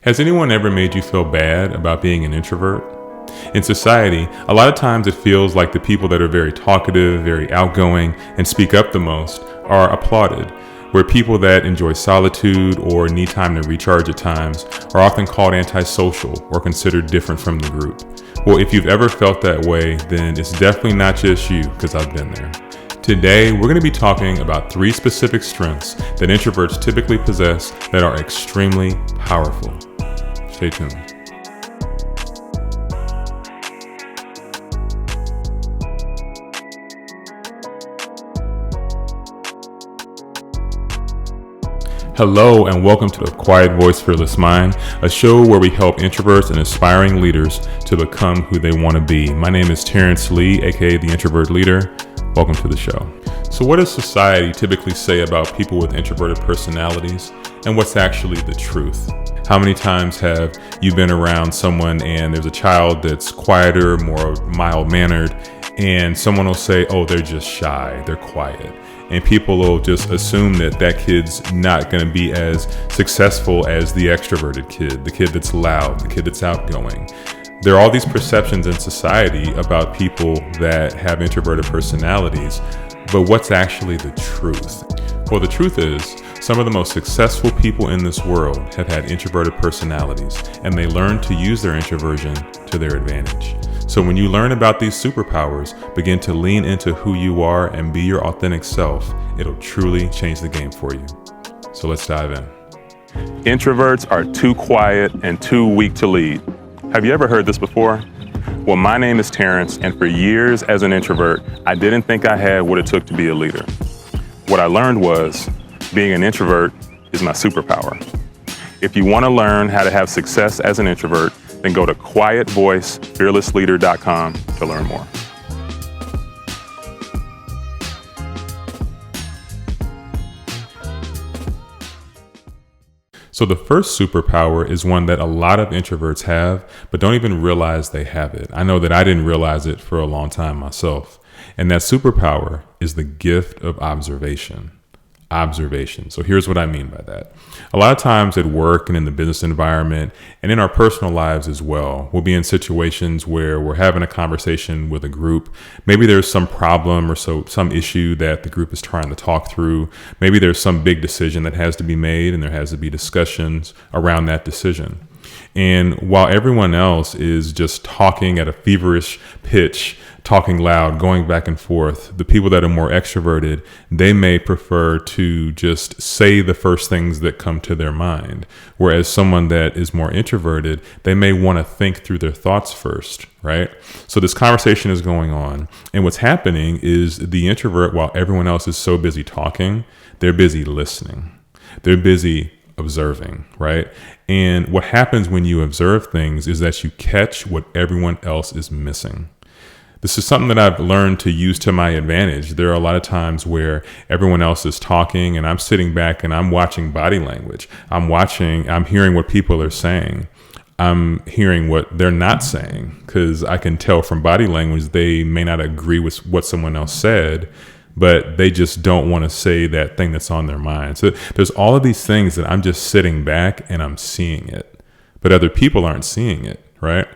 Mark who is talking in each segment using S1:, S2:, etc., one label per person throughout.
S1: Has anyone ever made you feel bad about being an introvert? In society, a lot of times it feels like the people that are very talkative, very outgoing, and speak up the most are applauded, where people that enjoy solitude or need time to recharge at times are often called antisocial or considered different from the group. Well, if you've ever felt that way, then it's definitely not just you, because I've been there. Today, we're going to be talking about 3 specific strengths that introverts typically possess that are extremely powerful. Stay tuned. Hello and welcome to the Quiet Voice Fearless Mind, a show where we help introverts and aspiring leaders to become who they want to be. My name is Terrence Lee, aka the Introvert Leader. Welcome to the show. So what does society typically say about people with introverted personalities, and what's actually the truth? How many times have you been around someone and there's a child that's quieter, more mild-mannered, and someone will say, oh, they're just shy, they're quiet. And people will just assume that that kid's not going to be as successful as the extroverted kid, the kid that's loud, the kid that's outgoing. There are all these perceptions in society about people that have introverted personalities, but what's actually the truth? Well, the truth is, some of the most successful people in this world have had introverted personalities, and they learned to use their introversion to their advantage. So when you learn about these superpowers, begin to lean into who you are and be your authentic self, it'll truly change the game for you. So let's dive in. Introverts are too quiet and too weak to lead. Have you ever heard this before? Well, my name is Terrence, and for years as an introvert, I didn't think I had what it took to be a leader. What I learned was being an introvert is my superpower. If you want to learn how to have success as an introvert, then go to quietvoicefearlessleader.com to learn more. So the first superpower is one that a lot of introverts have, but don't even realize they have it. I know that I didn't realize it for a long time myself. And that superpower is the gift of observation. Observation. So here's what I mean by that. A lot of times at work and in the business environment and in our personal lives as well, we'll be in situations where we're having a conversation with a group. Maybe there's some problem or some issue that the group is trying to talk through. Maybe there's some big decision that has to be made and there has to be discussions around that decision. And while everyone else is just talking at a feverish pitch, talking loud, going back and forth, the people that are more extroverted, they may prefer to just say the first things that come to their mind. Whereas someone that is more introverted, they may want to think through their thoughts first, right? So this conversation is going on. And what's happening is the introvert, while everyone else is so busy talking, they're busy listening. They're busy observing, right? And what happens when you observe things is that you catch what everyone else is missing. This is something that I've learned to use to my advantage. There are a lot of times where everyone else is talking and I'm sitting back and I'm watching body language. I'm hearing what people are saying. I'm hearing what they're not saying because I can tell from body language they may not agree with what someone else said, but they just don't want to say that thing that's on their mind. So there's all of these things that I'm just sitting back and I'm seeing it, but other people aren't seeing it, right?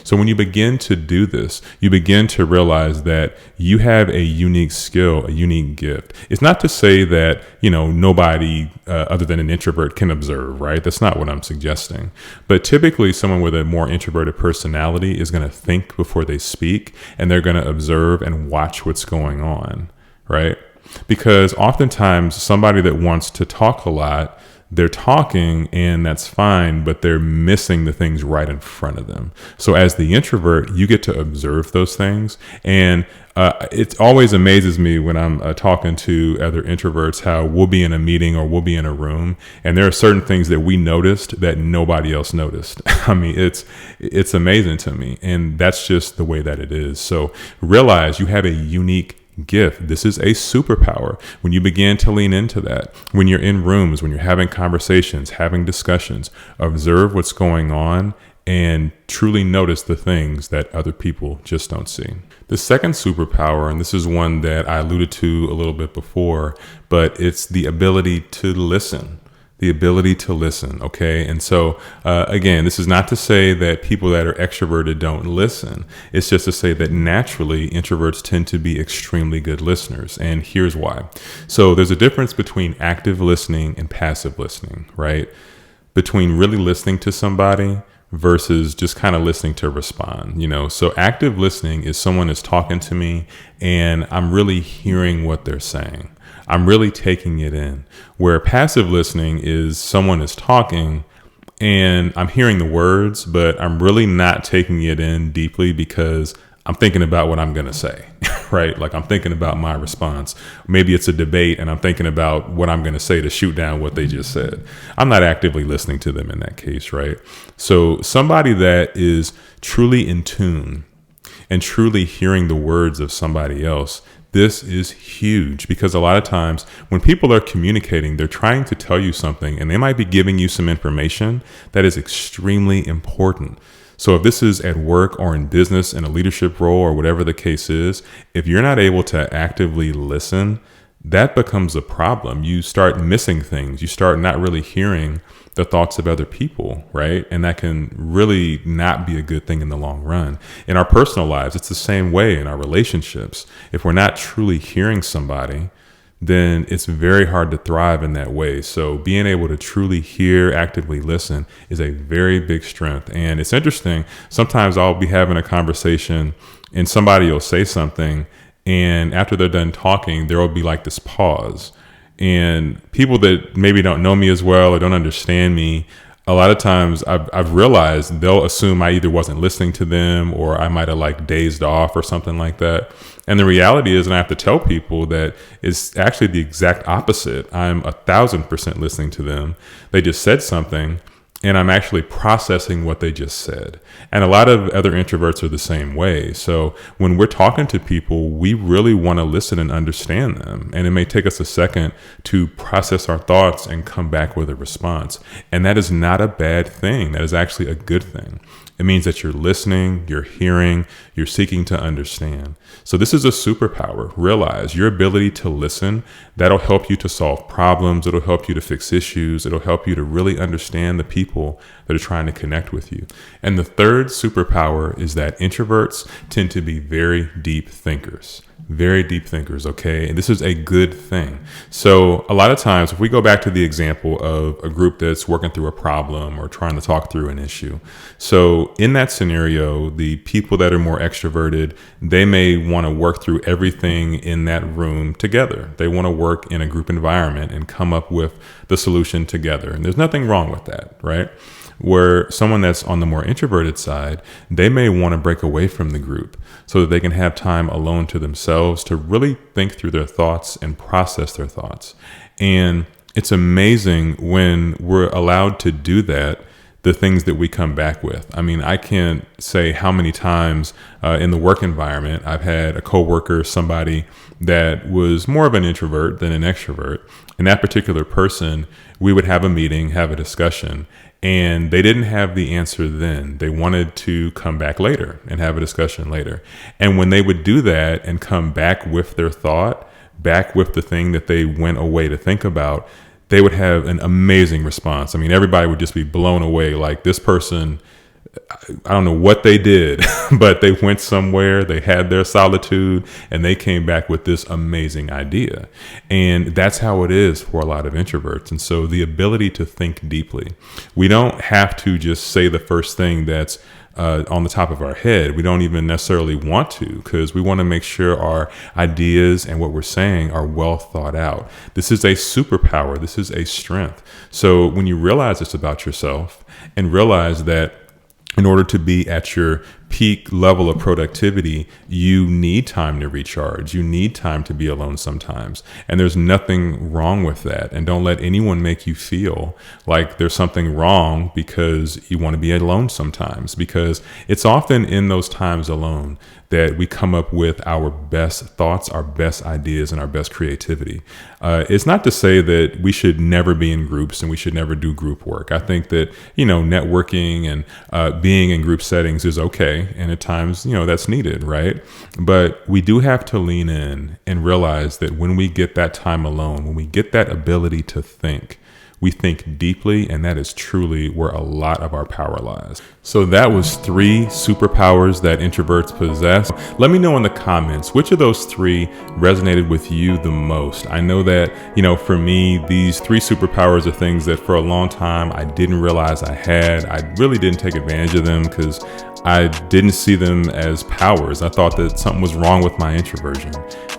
S1: So when you begin to do this, you begin to realize that you have a unique skill, a unique gift. It's not to say that, nobody other than an introvert can observe, right? That's not what I'm suggesting. But typically someone with a more introverted personality is going to think before they speak, and they're going to observe and watch what's going on, right? Because oftentimes somebody that wants to talk a lot, they're talking and that's fine, but they're missing the things right in front of them. So as the introvert, you get to observe those things. And it always amazes me when I'm talking to other introverts, how we'll be in a meeting or we'll be in a room and there are certain things that we noticed that nobody else noticed. I mean, it's amazing to me. And that's just the way that it is. So realize you have a unique gift. This is a superpower. When you begin to lean into that, when you're in rooms, when you're having conversations, having discussions, observe what's going on and truly notice the things that other people just don't see. The second superpower, and this is one that I alluded to a little bit before, but it's the ability to listen. the ability to listen. Okay. And so, again, this is not to say that people that are extroverted don't listen. It's just to say that naturally introverts tend to be extremely good listeners. And here's why. So there's a difference between active listening and passive listening, right? Between really listening to somebody versus just kind of listening to respond, So active listening is someone is talking to me and I'm really hearing what they're saying. I'm really taking it in. Where passive listening is someone is talking and I'm hearing the words, but I'm really not taking it in deeply because I'm thinking about what I'm going to say, right? Like I'm thinking about my response. Maybe it's a debate and I'm thinking about what I'm going to say to shoot down what they just said. I'm not actively listening to them in that case, right? So somebody that is truly in tune and truly hearing the words of somebody else, this is huge because a lot of times when people are communicating, they're trying to tell you something and they might be giving you some information that is extremely important. So if this is at work or in business in a leadership role or whatever the case is, if you're not able to actively listen, that becomes a problem. You start missing things. You start not really hearing the thoughts of other people, right? And that can really not be a good thing in the long run. In our personal lives, it's the same way in our relationships. If we're not truly hearing somebody, then it's very hard to thrive in that way. So being able to truly hear, actively listen is a very big strength. And it's interesting. Sometimes I'll be having a conversation and somebody will say something, and after they're done talking, there will be like this pause. And people that maybe don't know me as well or don't understand me, a lot of times I've realized they'll assume I either wasn't listening to them or I might have like dazed off or something like that. And the reality is, and I have to tell people that it's actually the exact opposite. I'm 1,000% listening to them. They just said something and I'm actually processing what they just said. And a lot of other introverts are the same way. So when we're talking to people, we really want to listen and understand them. And it may take us a second to process our thoughts and come back with a response. And that is not a bad thing. That is actually a good thing. It means that you're listening, you're hearing, you're seeking to understand. So this is a superpower. Realize your ability to listen, that'll help you to solve problems. It'll help you to fix issues. It'll help you to really understand the people that are trying to connect with you. And the third superpower is that introverts tend to be very deep thinkers. Very deep thinkers, okay? And this is a good thing. So a lot of times, if we go back to the example of a group that's working through a problem or trying to talk through an issue. So in that scenario, the people that are more extroverted, they may want to work through everything in that room together. They want to work in a group environment and come up with the solution together. And there's nothing wrong with that, right? Where someone that's on the more introverted side, they may want to break away from the group so that they can have time alone to themselves to really think through their thoughts and process their thoughts. And it's amazing when we're allowed to do that, the things that we come back with. I mean, I can't say how many times in the work environment I've had a coworker, somebody that was more of an introvert than an extrovert. And that particular person, we would have a meeting, have a discussion, and they didn't have the answer then. They wanted to come back later and have a discussion later. And when they would do that and come back with their thought, back with the thing that they went away to think about, they would have an amazing response. I mean, everybody would just be blown away. Like, this person, I don't know what they did, but they went somewhere, they had their solitude, and they came back with this amazing idea. And that's how it is for a lot of introverts. And so the ability to think deeply, we don't have to just say the first thing that's on the top of our head. We don't even necessarily want to, because we want to make sure our ideas and what we're saying are well thought out. This is a superpower. This is a strength. So when you realize this about yourself and realize that in order to be at your peak level of productivity, you need time to recharge. You need time to be alone sometimes. And there's nothing wrong with that. And don't let anyone make you feel like there's something wrong because you want to be alone sometimes, because it's often in those times alone that we come up with our best thoughts, our best ideas, and our best creativity. It's not to say that we should never be in groups and we should never do group work. I think that, networking and being in group settings is okay. And at times, that's needed, right? But we do have to lean in and realize that when we get that time alone, when we get that ability to think, We think deeply, and that is truly where a lot of our power lies. So that was 3 superpowers that introverts possess. Let me know in the comments, which of those 3 resonated with you the most? I know that, for me, these 3 superpowers are things that for a long time I didn't realize I had. I really didn't take advantage of them because I didn't see them as powers. I thought that something was wrong with my introversion,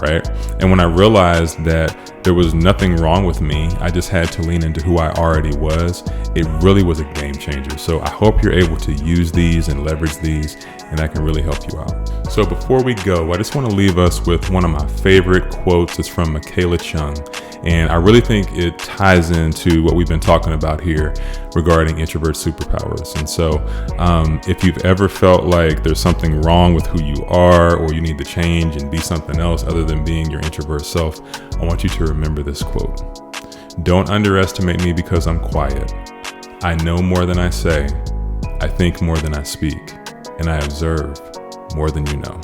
S1: right? And when I realized that there was nothing wrong with me, I just had to lean into who I already was. It really was a game changer. So I hope you're able to use these and leverage these, and that can really help you out. So before we go, I just want to leave us with one of my favorite quotes. It's from Michaela Chung. And I really think it ties into what we've been talking about here regarding introvert superpowers. And so if you've ever felt like there's something wrong with who you are, or you need to change and be something else other than being your introvert self, I want you to remember this quote. Don't underestimate me because I'm quiet. I know more than I say. I think more than I speak. And I observe more than you know.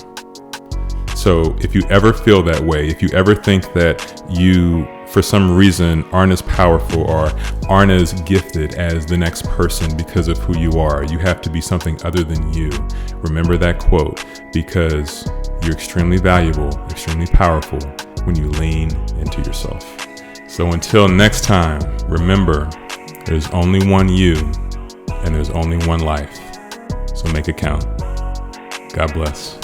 S1: So if you ever feel that way, if you ever think that you, for some reason, aren't as powerful or aren't as gifted as the next person because of who you are, you have to be something other than you. Remember that quote, because you're extremely valuable, extremely powerful when you lean into yourself. So until next time, remember, there's only one you and there's only one life. So make it count. God bless.